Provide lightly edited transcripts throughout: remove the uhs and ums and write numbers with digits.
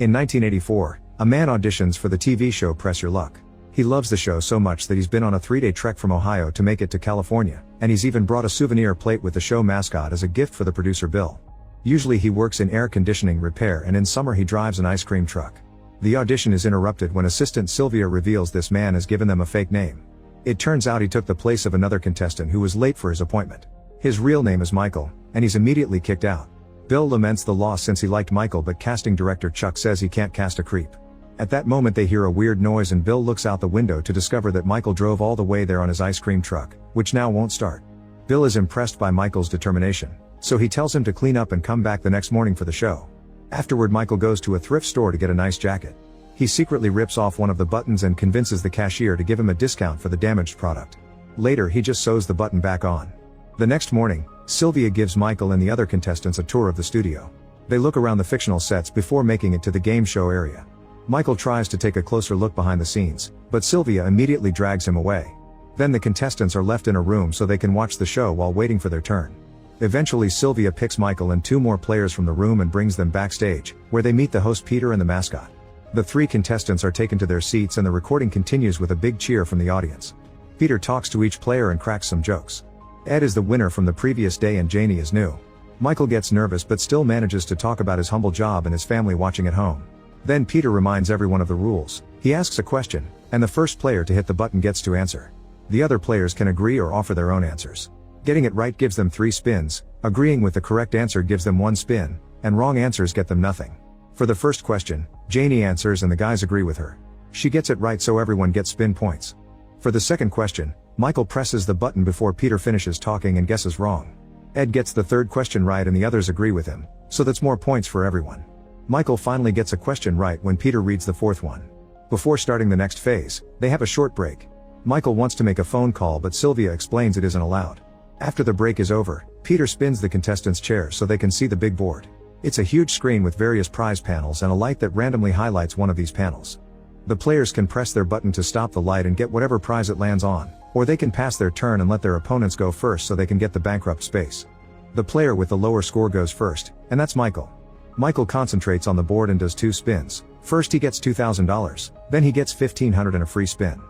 In 1984, a man auditions for the TV show Press Your Luck. He loves the show so much that he's been on a 3-day trek from Ohio to make it to California, and he's even brought a souvenir plate with the show mascot as a gift for the producer Bill. Usually he works in air conditioning repair, and in summer he drives an ice cream truck. The audition is interrupted when assistant Sylvia reveals this man has given them a fake name. It turns out he took the place of another contestant who was late for his appointment. His real name is Michael, and he's immediately kicked out. Bill laments the loss since he liked Michael, but casting director Chuck says he can't cast a creep. At that moment they hear a weird noise and Bill looks out the window to discover that Michael drove all the way there on his ice cream truck, which now won't start. Bill is impressed by Michael's determination, so he tells him to clean up and come back the next morning for the show. Afterward, Michael goes to a thrift store to get a nice jacket. He secretly rips off one of the buttons and convinces the cashier to give him a discount for the damaged product. Later he just sews the button back on. The next morning, Sylvia gives Michael and the other contestants a tour of the studio. They look around the fictional sets before making it to the game show area. Michael tries to take a closer look behind the scenes, but Sylvia immediately drags him away. Then the contestants are left in a room so they can watch the show while waiting for their turn. Eventually Sylvia picks Michael and 2 more players from the room and brings them backstage, where they meet the host Peter and the mascot. The 3 contestants are taken to their seats and the recording continues with a big cheer from the audience. Peter talks to each player and cracks some jokes. Ed is the winner from the previous day and Janie is new. Michael gets nervous but still manages to talk about his humble job and his family watching at home. Then Peter reminds everyone of the rules. He asks a question, and the first player to hit the button gets to answer. The other players can agree or offer their own answers. Getting it right gives them 3 spins, agreeing with the correct answer gives them 1 spin, and wrong answers get them nothing. For the first question, Janie answers and the guys agree with her. She gets it right so everyone gets spin points. For the second question, Michael presses the button before Peter finishes talking and guesses wrong. Ed gets the third question right and the others agree with him, so that's more points for everyone. Michael finally gets a question right when Peter reads the 4th one. Before starting the next phase, they have a short break. Michael wants to make a phone call but Sylvia explains it isn't allowed. After the break is over, Peter spins the contestants' chairs so they can see the big board. It's a huge screen with various prize panels and a light that randomly highlights one of these panels. The players can press their button to stop the light and get whatever prize it lands on, or they can pass their turn and let their opponents go first so they can get the bankrupt space. The player with the lower score goes first, and that's Michael. Michael concentrates on the board and does 2 spins. First he gets $2,000, then he gets $1,500 and a free spin.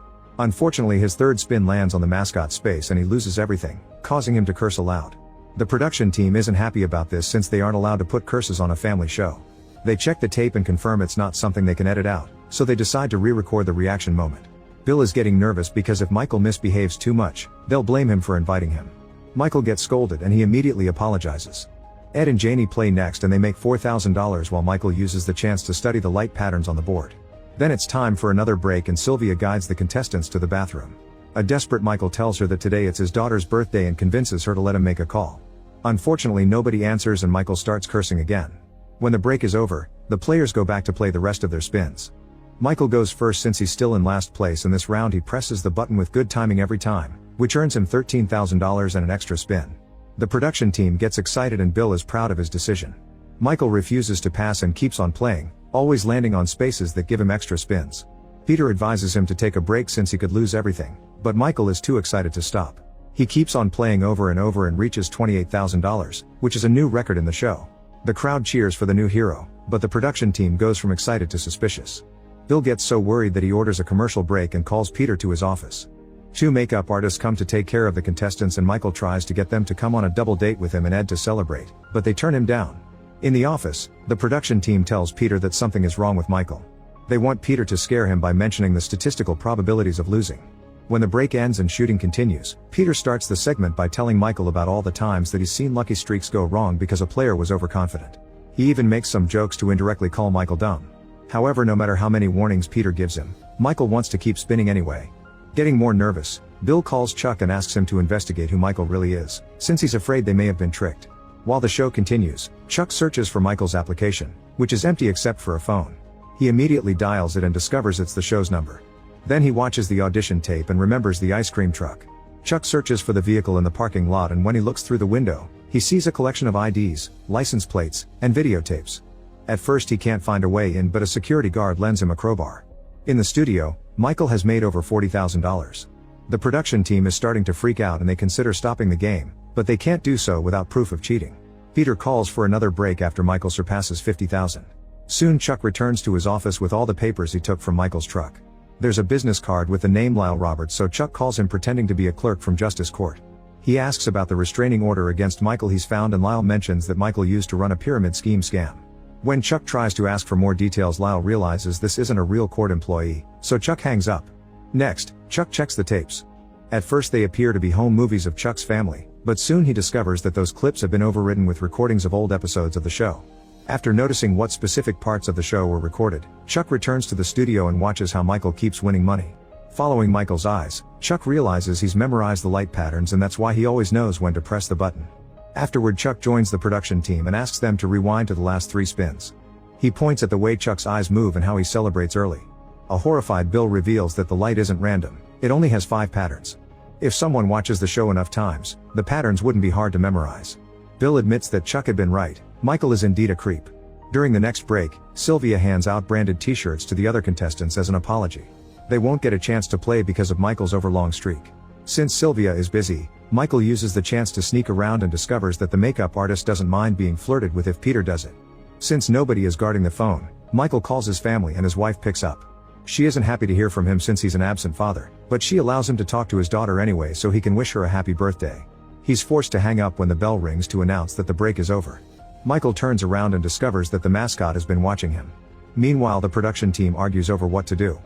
Unfortunately his third spin lands on the mascot's space and he loses everything, causing him to curse aloud. The production team isn't happy about this since they aren't allowed to put curses on a family show. They check the tape and confirm it's not something they can edit out, so they decide to re-record the reaction moment. Bill is getting nervous because if Michael misbehaves too much, they'll blame him for inviting him. Michael gets scolded and he immediately apologizes. Ed and Janie play next and they make $4,000 while Michael uses the chance to study the light patterns on the board. Then it's time for another break and Sylvia guides the contestants to the bathroom. A desperate Michael tells her that today it's his daughter's birthday and convinces her to let him make a call. Unfortunately nobody answers and Michael starts cursing again. When the break is over, the players go back to play the rest of their spins. Michael goes first since he's still in last place and this round he presses the button with good timing every time, which earns him $13,000 and an extra spin. The production team gets excited and Bill is proud of his decision. Michael refuses to pass and keeps on playing, always landing on spaces that give him extra spins. Peter advises him to take a break since he could lose everything, but Michael is too excited to stop. He keeps on playing over and over and reaches $28,000, which is a new record in the show. The crowd cheers for the new hero, but the production team goes from excited to suspicious. Bill gets so worried that he orders a commercial break and calls Peter to his office. 2 makeup artists come to take care of the contestants and Michael tries to get them to come on a double date with him and Ed to celebrate, but they turn him down. In the office, the production team tells Peter that something is wrong with Michael. They want Peter to scare him by mentioning the statistical probabilities of losing. When the break ends and shooting continues, Peter starts the segment by telling Michael about all the times that he's seen lucky streaks go wrong because a player was overconfident. He even makes some jokes to indirectly call Michael dumb. However, no matter how many warnings Peter gives him, Michael wants to keep spinning anyway. Getting more nervous, Bill calls Chuck and asks him to investigate who Michael really is, since he's afraid they may have been tricked. While the show continues, Chuck searches for Michael's application, which is empty except for a phone. He immediately dials it and discovers it's the show's number. Then he watches the audition tape and remembers the ice cream truck. Chuck searches for the vehicle in the parking lot and when he looks through the window, he sees a collection of IDs, license plates, and videotapes. At first he can't find a way in but a security guard lends him a crowbar. In the studio, Michael has made over $40,000. The production team is starting to freak out and they consider stopping the game, but they can't do so without proof of cheating. Peter calls for another break after Michael surpasses $50,000. Soon Chuck returns to his office with all the papers he took from Michael's truck. There's a business card with the name Lyle Roberts, so Chuck calls him pretending to be a clerk from Justice Court. He asks about the restraining order against Michael he's found, and Lyle mentions that Michael used to run a pyramid scheme scam. When Chuck tries to ask for more details, Lyle realizes this isn't a real court employee, so Chuck hangs up. Next, Chuck checks the tapes. At first they appear to be home movies of Chuck's family, but soon he discovers that those clips have been overridden with recordings of old episodes of the show. After noticing what specific parts of the show were recorded, Chuck returns to the studio and watches how Michael keeps winning money. Following Michael's eyes, Chuck realizes he's memorized the light patterns, and that's why he always knows when to press the button. Afterward, Chuck joins the production team and asks them to rewind to the last 3 spins. He points at the way Chuck's eyes move and how he celebrates early. A horrified Bill reveals that the light isn't random, it only has 5 patterns. If someone watches the show enough times, the patterns wouldn't be hard to memorize. Bill admits that Chuck had been right, Michael is indeed a creep. During the next break, Sylvia hands out branded t-shirts to the other contestants as an apology. They won't get a chance to play because of Michael's overlong streak. Since Sylvia is busy, Michael uses the chance to sneak around and discovers that the makeup artist doesn't mind being flirted with if Peter does it. Since nobody is guarding the phone, Michael calls his family and his wife picks up. She isn't happy to hear from him since he's an absent father, but she allows him to talk to his daughter anyway so he can wish her a happy birthday. He's forced to hang up when the bell rings to announce that the break is over. Michael turns around and discovers that the mascot has been watching him. Meanwhile, the production team argues over what to do.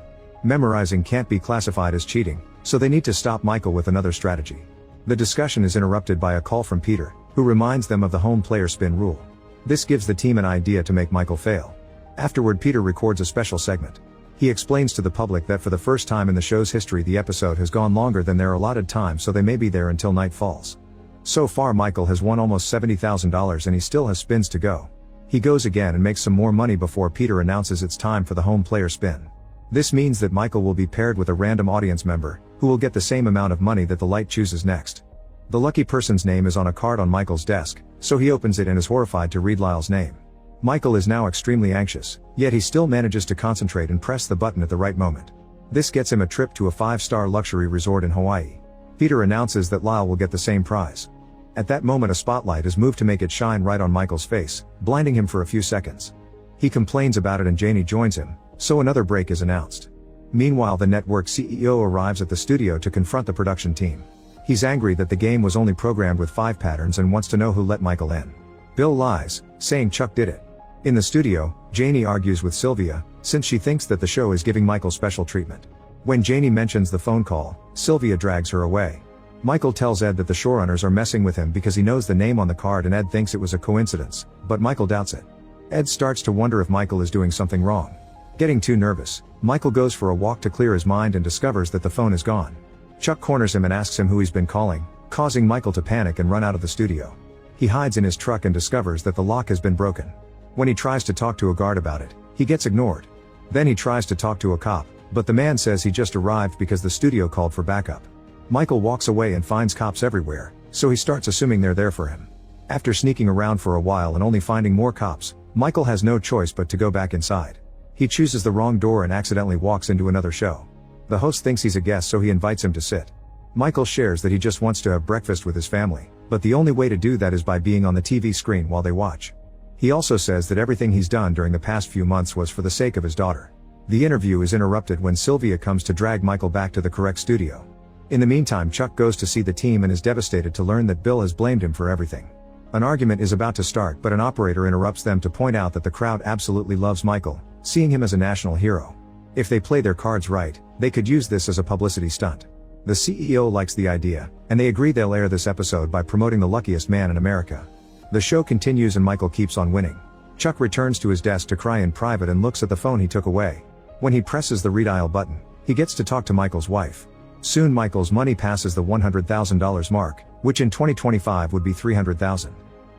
Memorizing can't be classified as cheating, so they need to stop Michael with another strategy. The discussion is interrupted by a call from Peter, who reminds them of the home player spin rule. This gives the team an idea to make Michael fail. Afterward, Peter records a special segment. He explains to the public that for the first time in the show's history the episode has gone longer than their allotted time, so they may be there until night falls. So far Michael has won almost $70,000 and he still has spins to go. He goes again and makes some more money before Peter announces it's time for the home player spin. This means that Michael will be paired with a random audience member, who will get the same amount of money that the light chooses next. The lucky person's name is on a card on Michael's desk, so he opens it and is horrified to read Lyle's name. Michael is now extremely anxious, yet he still manages to concentrate and press the button at the right moment. This gets him a trip to a 5-star luxury resort in Hawaii. Peter announces that Lyle will get the same prize. At that moment, a spotlight is moved to make it shine right on Michael's face, blinding him for a few seconds. He complains about it and Janie joins him, so another break is announced. Meanwhile, the network CEO arrives at the studio to confront the production team. He's angry that the game was only programmed with 5 patterns and wants to know who let Michael in. Bill lies, saying Chuck did it. In the studio, Janie argues with Sylvia, since she thinks that the show is giving Michael special treatment. When Janie mentions the phone call, Sylvia drags her away. Michael tells Ed that the showrunners are messing with him because he knows the name on the card, and Ed thinks it was a coincidence, but Michael doubts it. Ed starts to wonder if Michael is doing something wrong. Getting too nervous, Michael goes for a walk to clear his mind and discovers that the phone is gone. Chuck corners him and asks him who he's been calling, causing Michael to panic and run out of the studio. He hides in his truck and discovers that the lock has been broken. When he tries to talk to a guard about it, he gets ignored. Then he tries to talk to a cop, but the man says he just arrived because the studio called for backup. Michael walks away and finds cops everywhere, so he starts assuming they're there for him. After sneaking around for a while and only finding more cops, Michael has no choice but to go back inside. He chooses the wrong door and accidentally walks into another show. The host thinks he's a guest, so he invites him to sit. Michael shares that he just wants to have breakfast with his family, but the only way to do that is by being on the TV screen while they watch. He also says that everything he's done during the past few months was for the sake of his daughter. The interview is interrupted when Sylvia comes to drag Michael back to the correct studio. In the meantime, Chuck goes to see the team and is devastated to learn that Bill has blamed him for everything. An argument is about to start, but an operator interrupts them to point out that the crowd absolutely loves Michael, seeing him as a national hero. If they play their cards right, they could use this as a publicity stunt. The CEO likes the idea, and they agree they'll air this episode by promoting the luckiest man in America. The show continues and Michael keeps on winning. Chuck returns to his desk to cry in private and looks at the phone he took away. When he presses the redial button, he gets to talk to Michael's wife. Soon Michael's money passes the $100,000 mark, which in 2025 would be $300,000.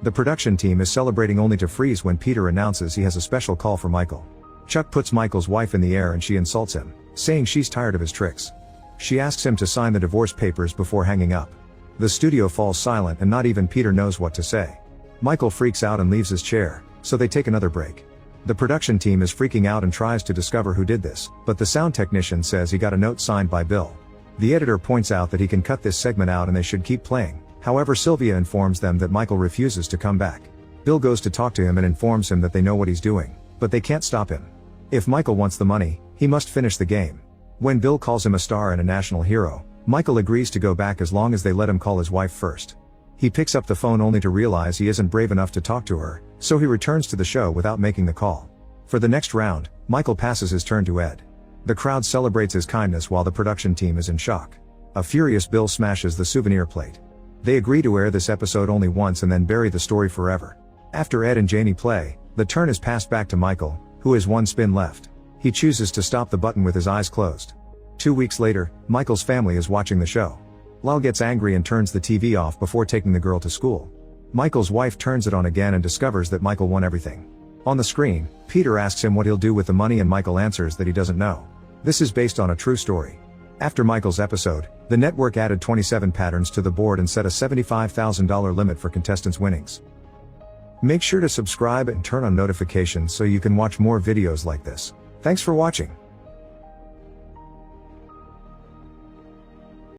The production team is celebrating only to freeze when Peter announces he has a special call for Michael. Chuck puts Michael's wife in the air and she insults him, saying she's tired of his tricks. She asks him to sign the divorce papers before hanging up. The studio falls silent and not even Peter knows what to say. Michael freaks out and leaves his chair, so they take another break. The production team is freaking out and tries to discover who did this, but the sound technician says he got a note signed by Bill. The editor points out that he can cut this segment out and they should keep playing. However, Sylvia informs them that Michael refuses to come back. Bill goes to talk to him and informs him that they know what he's doing. But they can't stop him. If Michael wants the money, he must finish the game. When Bill calls him a star and a national hero, Michael agrees to go back as long as they let him call his wife first. He picks up the phone only to realize he isn't brave enough to talk to her, so he returns to the show without making the call. For the next round, Michael passes his turn to Ed. The crowd celebrates his kindness while the production team is in shock. A furious Bill smashes the souvenir plate. They agree to air this episode only once and then bury the story forever. After Ed and Janie play, the turn is passed back to Michael, who has one spin left. He chooses to stop the button with his eyes closed. 2 weeks later, Michael's family is watching the show. Lal gets angry and turns the TV off before taking the girl to school. Michael's wife turns it on again and discovers that Michael won everything. On the screen, Peter asks him what he'll do with the money and Michael answers that he doesn't know. This is based on a true story. After Michael's episode, the network added 27 patterns to the board and set a $75,000 limit for contestants' winnings. Make sure to subscribe and turn on notifications so you can watch more videos like this. Thanks for watching.